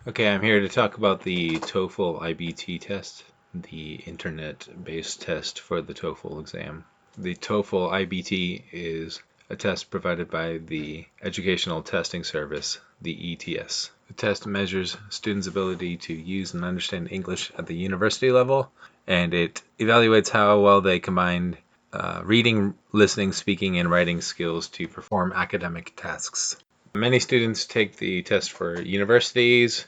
Okay, I'm here to talk about the TOEFL iBT test, the internet-based test for the TOEFL exam. The TOEFL iBT is a test provided by the Educational Testing Service, the ETS. The test measures students' ability to use and understand English at the university level, and it evaluates how well they combine reading, listening, speaking, and writing skills to perform academic tasks. Many students take the test for universities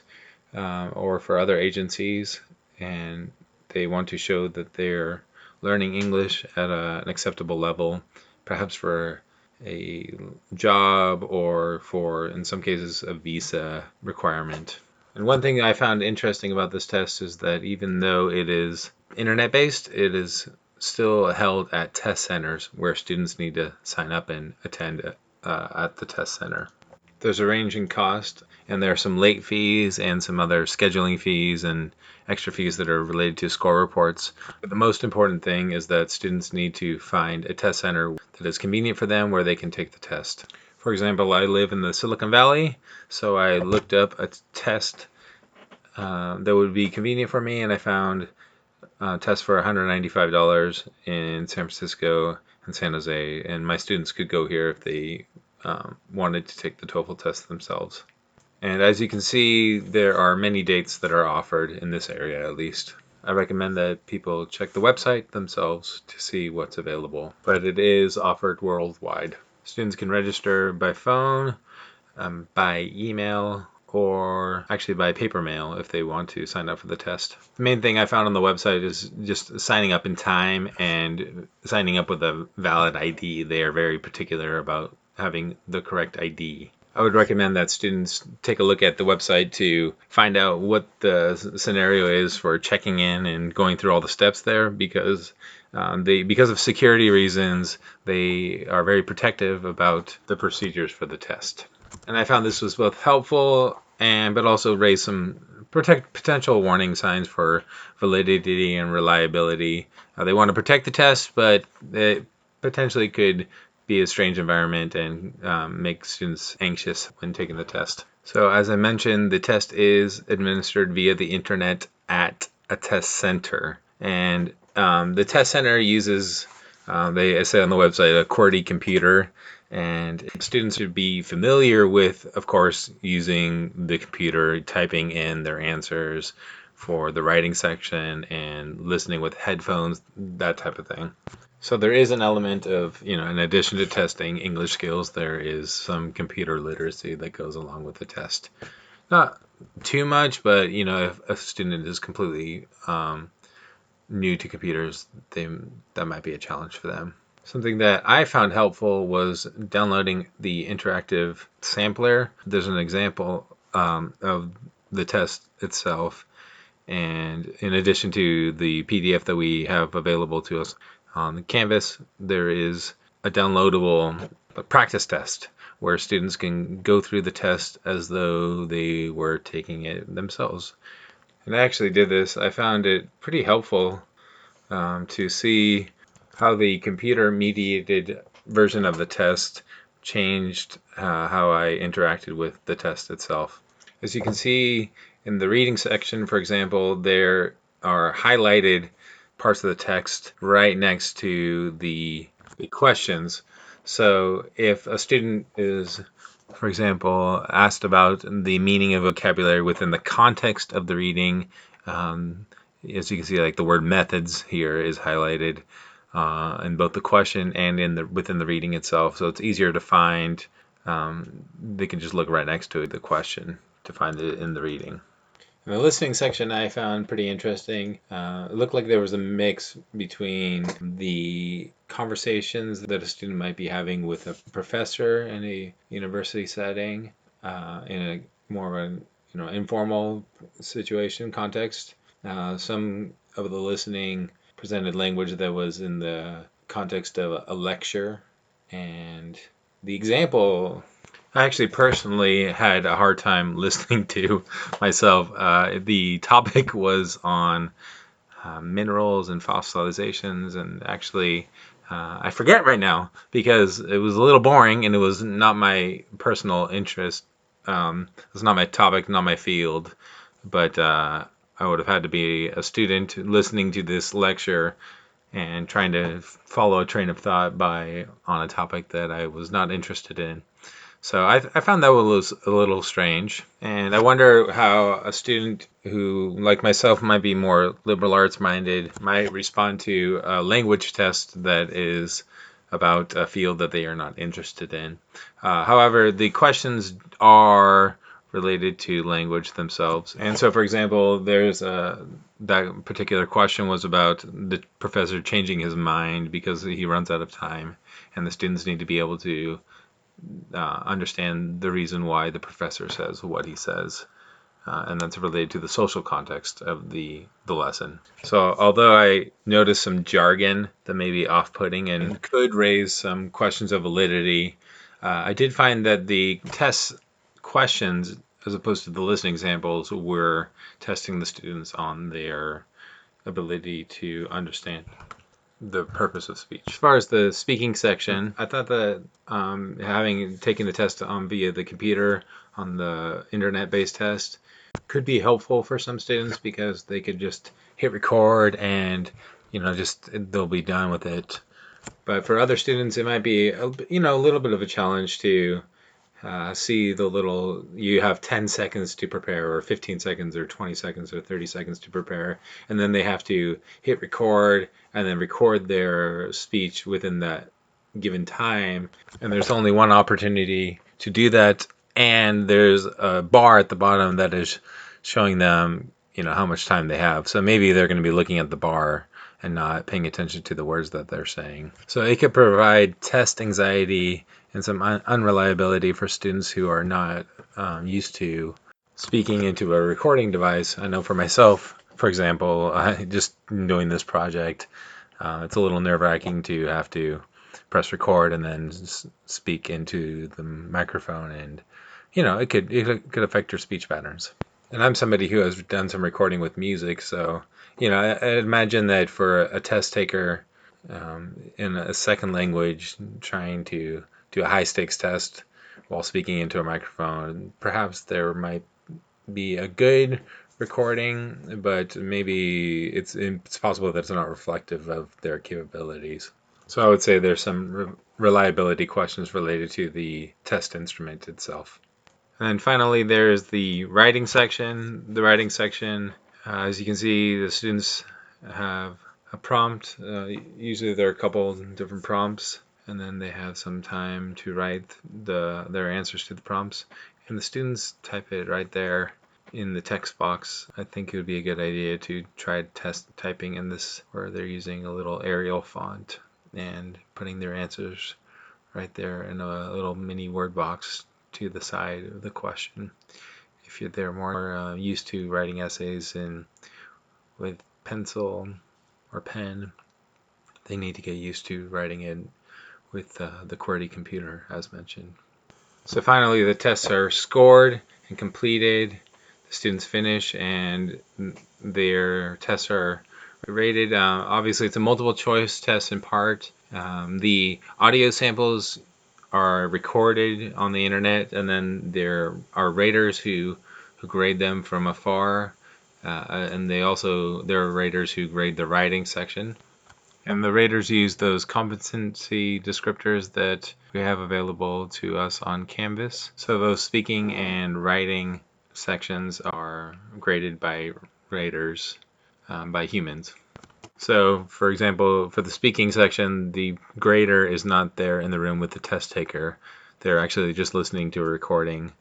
or for other agencies, and they want to show that they're learning English at an acceptable level, perhaps for a job or for, in some cases, a visa requirement. And one thing I found interesting about this test is that even though it is internet-based, it is still held at test centers where students need to sign up and attend at the test center. There's a range in cost, and there are some late fees and some other scheduling fees and extra fees that are related to score reports. But the most important thing is that students need to find a test center that is convenient for them where they can take the test. For example, I live in the Silicon Valley, so I looked up a test that would be convenient for me, and I found a test for $195 in San Francisco and San Jose, and my students could go here if they wanted to take the TOEFL test themselves. And as you can see, there are many dates that are offered in this area at least. I recommend that people check the website themselves to see what's available, but it is offered worldwide. Students can register by phone, by email, or actually by paper mail if they want to sign up for the test. The main thing I found on the website is just signing up in time and signing up with a valid ID. They are very particular about having the correct ID. I would recommend that students take a look at the website to find out what the scenario is for checking in and going through all the steps there, because because of security reasons, they are very protective about the procedures for the test. And I found this was both helpful but also raised some potential warning signs for validity and reliability. They want to protect the test, but it potentially could be a strange environment and make students anxious when taking the test. So as I mentioned, the test is administered via the internet at a test center. And the test center uses, they say on the website, a QWERTY computer. And students should be familiar with, of course, using the computer, typing in their answers for the writing section and listening with headphones, that type of thing. So there is an element of, in addition to testing English skills, there is some computer literacy that goes along with the test. Not too much, but, if a student is completely new to computers, that might be a challenge for them. Something that I found helpful was downloading the interactive sampler. There's an example of the test itself, and in addition to the PDF that we have available to us on the Canvas, there is a downloadable practice test where students can go through the test as though they were taking it themselves. And I actually did this. I found it pretty helpful to see how the computer-mediated version of the test changed how I interacted with the test itself. As you can see in the reading section, for example, there are highlighted parts of the text right next to the questions. So if a student is, for example, asked about the meaning of vocabulary within the context of the reading, as you can see, like the word methods here is highlighted in both the question and within the reading itself. So it's easier to find. They can just look right next to the question to find it in the reading. In the listening section, I found pretty interesting. It looked like there was a mix between the conversations that a student might be having with a professor in a university setting, in a more of an informal situation context. Some of the listening presented language that was in the context of a lecture, and the example I actually personally had a hard time listening to myself. The topic was on minerals and fossilizations, and actually I forget right now because it was a little boring and it was not my personal interest It's not my topic, not my field, but I would have had to be a student listening to this lecture and trying to follow a train of thought on a topic that I was not interested in. So I found that was a little strange, and I wonder how a student who, like myself, might be more liberal arts minded might respond to a language test that is about a field that they are not interested in. However, the questions are related to language themselves. And so, for example, that particular question was about the professor changing his mind because he runs out of time, and the students need to be able to understand the reason why the professor says what he says. And that's related to the social context of the lesson. So although I noticed some jargon that may be off-putting and could raise some questions of validity, I did find that the test questions, as opposed to the listening examples, were testing the students on their ability to understand the purpose of speech. As far as the speaking section, I thought that having taken the test via the computer on the internet-based test could be helpful for some students because they could just hit record and just they'll be done with it. But for other students, it might be a little bit of a challenge to see the little, you have 10 seconds to prepare, or 15 seconds, or 20 seconds, or 30 seconds to prepare, and then they have to hit record and then record their speech within that given time. And there's only one opportunity to do that, and there's a bar at the bottom that is showing them, how much time they have. So maybe they're going to be looking at the bar and not paying attention to the words that they're saying. So it could provide test anxiety and some unreliability for students who are not used to speaking into a recording device. I know for myself, for example, just doing this project, it's a little nerve-wracking to have to press record and then speak into the microphone, and it could affect your speech patterns. And I'm somebody who has done some recording with music, so I imagine that for a test taker in a second language trying to do a high stakes test while speaking into a microphone, perhaps there might be a good recording, but maybe it's possible that it's not reflective of their capabilities. So I would say there's some reliability questions related to the test instrument itself. And then finally, there's the writing section. The writing section, as you can see, the students have a prompt. Usually there are a couple different prompts, and then they have some time to write their answers to the prompts. And the students type it right there in the text box. I think it would be a good idea to try test typing in this, where they're using a little Arial font and putting their answers right there in a little mini word box to the side of the question. If they're more used to writing essays with pencil or pen, they need to get used to writing it with the QWERTY computer, as mentioned. So finally, the tests are scored and completed. The students finish and their tests are rated. Obviously, it's a multiple choice test in part. The audio samples are recorded on the internet, and then there are raters who grade them from afar, and there are raters who grade the writing section. And the raters use those competency descriptors that we have available to us on Canvas. So those speaking and writing sections are graded by raters, by humans. So, for example, for the speaking section, the grader is not there in the room with the test taker. They're actually just listening to a recording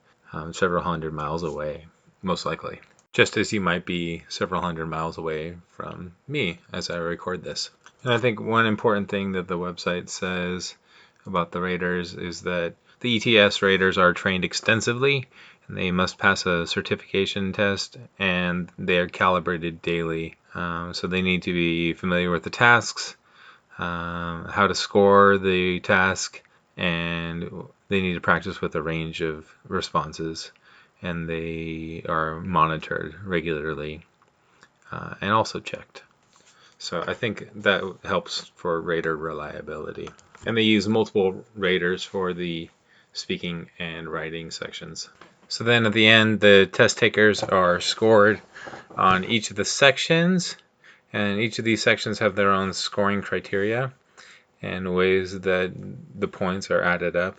several hundred miles away, most likely. Just as you might be several hundred miles away from me as I record this. And I think one important thing that the website says about the raters is that the ETS raters are trained extensively, and they must pass a certification test, and they are calibrated daily. So they need to be familiar with the tasks, how to score the task, and they need to practice with a range of responses, and they are monitored regularly and also checked. So I think that helps for rater reliability. And they use multiple raters for the speaking and writing sections. So then at the end, the test takers are scored on each of the sections, and each of these sections have their own scoring criteria and ways that the points are added up.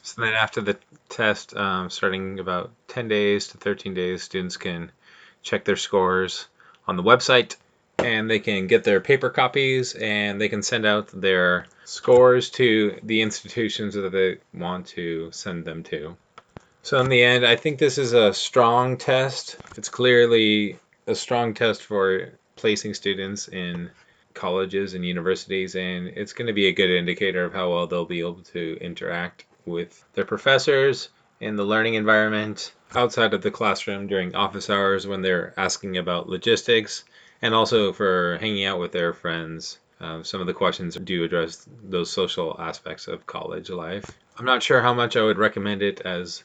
So then after the test, starting about 10 days to 13 days, students can check their scores on the website, and they can get their paper copies, and they can send out their scores to the institutions that they want to send them to. So in the end, I think this is a strong test. It's clearly a strong test for placing students in colleges and universities, and it's going to be a good indicator of how well they'll be able to interact with their professors in the learning environment outside of the classroom during office hours when they're asking about logistics, and also for hanging out with their friends. Some of the questions do address those social aspects of college life. I'm not sure how much I would recommend it as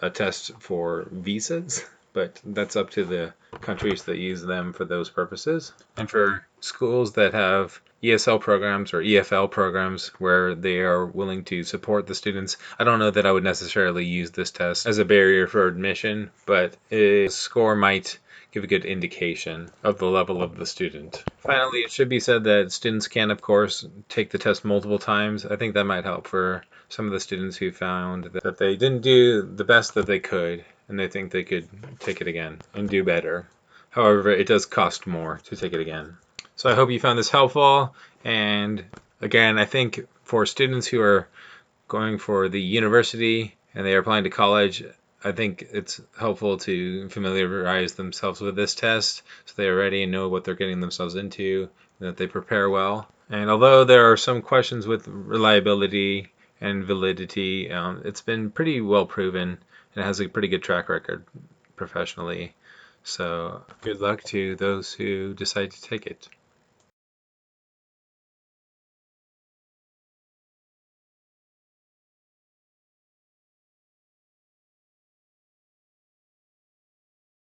a test for visas, but that's up to the countries that use them for those purposes. And for schools that have ESL programs or EFL programs where they are willing to support the students, I don't know that I would necessarily use this test as a barrier for admission, but a score might give a good indication of the level of the student. Finally, it should be said that students can, of course, take the test multiple times. I think that might help for some of the students who found that they didn't do the best that they could, and they think they could take it again and do better. However, it does cost more to take it again. So I hope you found this helpful. And again, I think for students who are going for the university and they are applying to college, I think it's helpful to familiarize themselves with this test so they already know what they're getting themselves into and that they prepare well. And although there are some questions with reliability and validity, it's been pretty well proven and it has a pretty good track record professionally. So good luck to those who decide to take it.